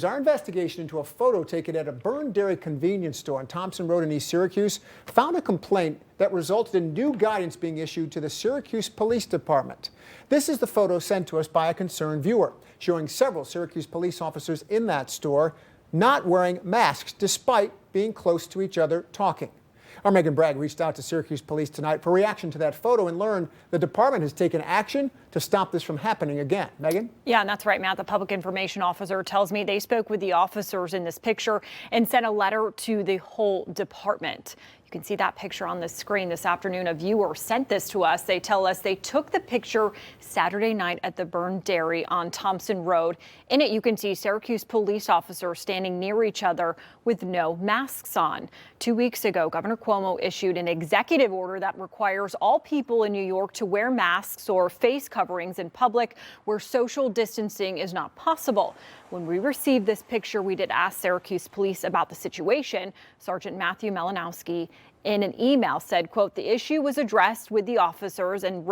Our investigation into a photo taken at a Byrne Dairy convenience store on Thompson Road in East Syracuse found a complaint that resulted in new guidance being issued to the Syracuse Police Department. This is the photo sent to us by a concerned viewer, showing several Syracuse police officers in that store not wearing masks despite being close to each other talking. Our Megan Bragg reached out to Syracuse Police tonight for reaction to that photo and learned the department has taken action to stop this from happening again. Megan? Yeah, and that's right, Matt. The public information officer tells me they spoke with the officers in this picture and sent a letter to the whole department. You can see that picture on the screen this afternoon. A viewer sent this to us. They tell us they took the picture Saturday night at the Byrne Dairy on Thompson Road. In it, you can see Syracuse police officers standing near each other with no masks on. 2 weeks ago, Governor Cuomo issued an executive order that requires all people in New York to wear masks or face coverings in public where social distancing is not possible. When we received this picture, we did ask Syracuse police about the situation. Sergeant Matthew Malinowski in an email said, quote, the issue was addressed with the officers and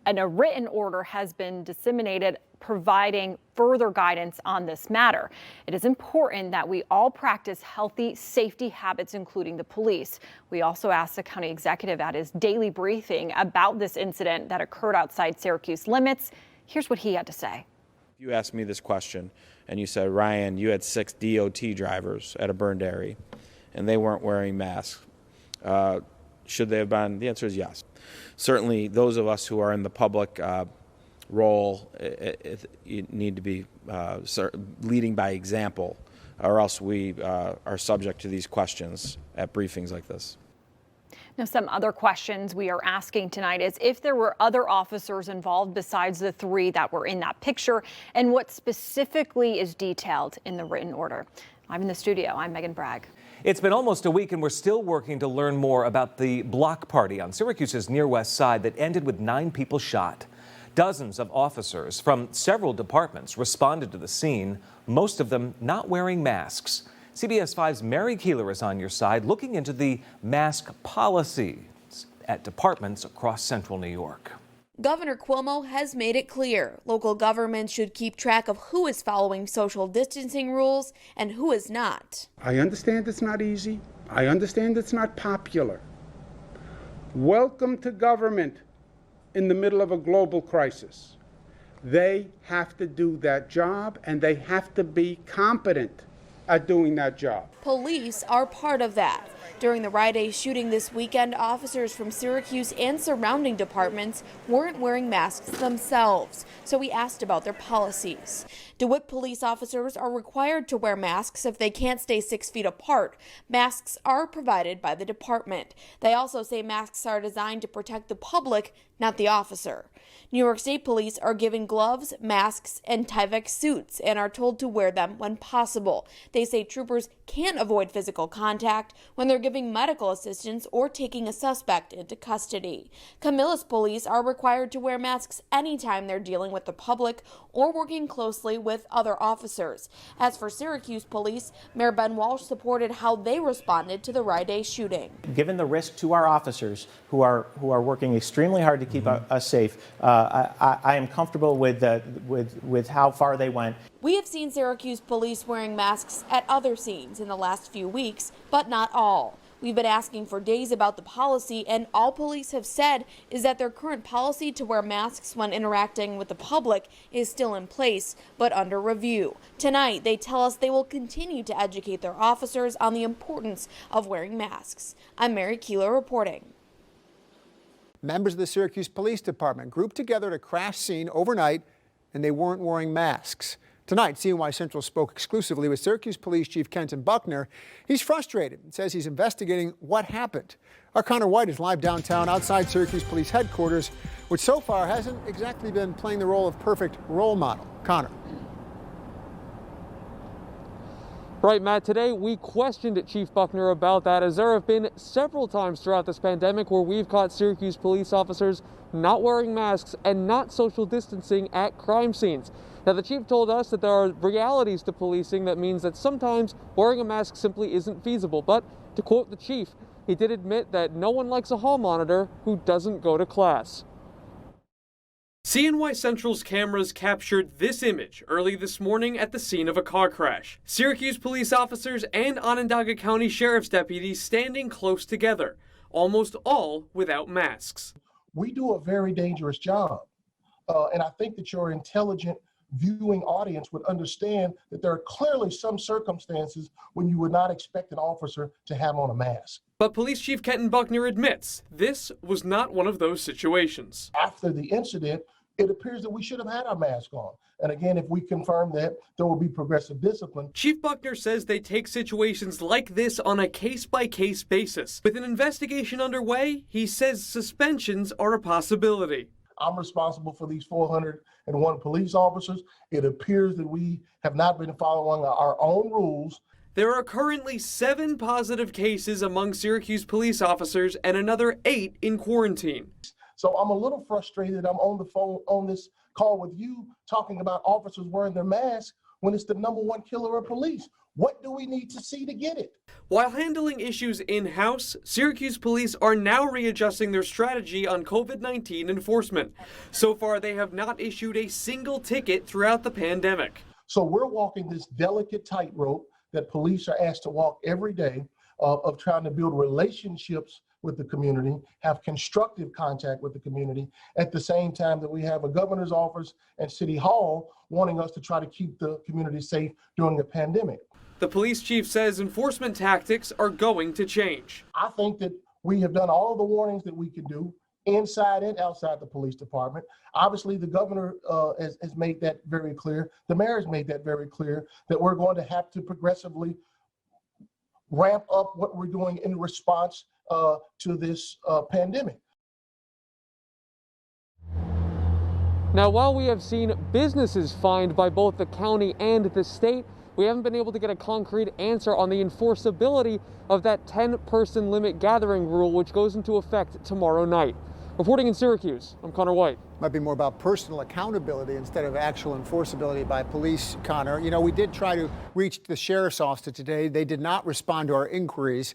a written order has been disseminated providing further guidance on this matter. It is important that we all practice healthy safety habits, including the police. We also asked the county executive at his daily briefing about this incident that occurred outside Syracuse limits. Here's what he had to say. You asked me this question and you said, Ryan, you had 6 DOT drivers at a Byrne Dairy and they weren't wearing masks. Should they have been? The answer is yes. Certainly those of us who are in the public role need to be leading by example, or else we are subject to these questions at briefings like this. Now, some other questions we are asking tonight is if there were other officers involved besides the 3 that were in that picture, and what specifically is detailed in the written order. I'm in the studio. I'm Megan Bragg. It's been almost a week and we're still working to learn more about the block party on Syracuse's near west side that ended with 9 people shot. Dozens of officers from several departments responded to the scene, most of them not wearing masks. CBS 5's Mary Keeler is on your side looking into the mask policies at departments across central New York. Governor Cuomo has made it clear local governments should keep track of who is following social distancing rules and who is not. I understand it's not easy. I understand it's not popular. Welcome to government in the middle of a global crisis. They have to do that job and they have to be competent at doing that job. Police are part of that. During the Rite Aid shooting this weekend, officers from Syracuse and surrounding departments weren't wearing masks themselves, so we asked about their policies. DeWitt police officers are required to wear masks if they can't stay 6 feet apart. Masks are provided by the department. They also say masks are designed to protect the public, not the officer. New York State Police are given gloves, masks, and Tyvek suits and are told to wear them when possible. They say troopers can't avoid physical contact when they're giving medical assistance or taking a suspect into custody. Camillus police are required to wear masks anytime they're dealing with the public or working closely with other officers. As for Syracuse police, Mayor Ben Walsh supported how they responded to the Rite Aid shooting. Given the risk to our officers who are working extremely hard to keep us safe, I am comfortable with how far they went. We have seen Syracuse police wearing masks at other scenes in the last few weeks, but not all. We've been asking for days about the policy, and all police have said is that their current policy to wear masks when interacting with the public is still in place, but under review. Tonight, they tell us they will continue to educate their officers on the importance of wearing masks. I'm Mary Keeler reporting. Members of the Syracuse Police Department grouped together at a crash scene overnight, and they weren't wearing masks. Tonight, CNY Central spoke exclusively with Syracuse Police Chief Kenton Buckner. He's frustrated and says he's investigating what happened. Our Connor White is live downtown outside Syracuse Police headquarters, which so far hasn't exactly been playing the role of perfect role model. Connor. Right, Matt, today we questioned Chief Buckner about that, as there have been several times throughout this pandemic where we've caught Syracuse police officers not wearing masks and not social distancing at crime scenes. Now, the chief told us that there are realities to policing that means that sometimes wearing a mask simply isn't feasible. But to quote the chief, he did admit that no one likes a hall monitor who doesn't go to class. CNY Central's cameras captured this image early this morning at the scene of a car crash. Syracuse police officers and Onondaga County Sheriff's deputies standing close together, almost all without masks. We do a very dangerous job. And I think that your intelligent viewing audience would understand that there are clearly some circumstances when you would not expect an officer to have on a mask. But Police Chief Kenton Buckner admits this was not one of those situations. After the incident, it appears that we should have had our mask on. And again, if we confirm that, there will be progressive discipline. Chief Buckner says they take situations like this on a case-by-case basis. With an investigation underway, he says suspensions are a possibility. I'm responsible for these 401 police officers. It appears that we have not been following our own rules. There are currently 7 positive cases among Syracuse police officers and another 8 in quarantine. So I'm a little frustrated. I'm on the phone on this call with you talking about officers wearing their masks when it's the #1 killer of police. What do we need to see to get it? While handling issues in-house, Syracuse police are now readjusting their strategy on COVID-19 enforcement. So far, they have not issued a single ticket throughout the pandemic. So we're walking this delicate tightrope that police are asked to walk every day of trying to build relationships with the community, have constructive contact with the community, at the same time that we have a governor's office and city hall wanting us to try to keep the community safe during the pandemic. The police chief says enforcement tactics are going to change. I think that we have done all of the warnings that we can do inside and outside the police department. Obviously, the governor has made that very clear. The mayor has made that very clear that we're going to have to progressively ramp up what we're doing in response to this pandemic. Now, while we have seen businesses fined by both the county and the state, we haven't been able to get a concrete answer on the enforceability of that 10-person limit gathering rule, which goes into effect tomorrow night. Reporting in Syracuse, I'm Connor White. Might be more about personal accountability instead of actual enforceability by police, Connor. You know, we did try to reach the sheriff's office today. They did not respond to our inquiries.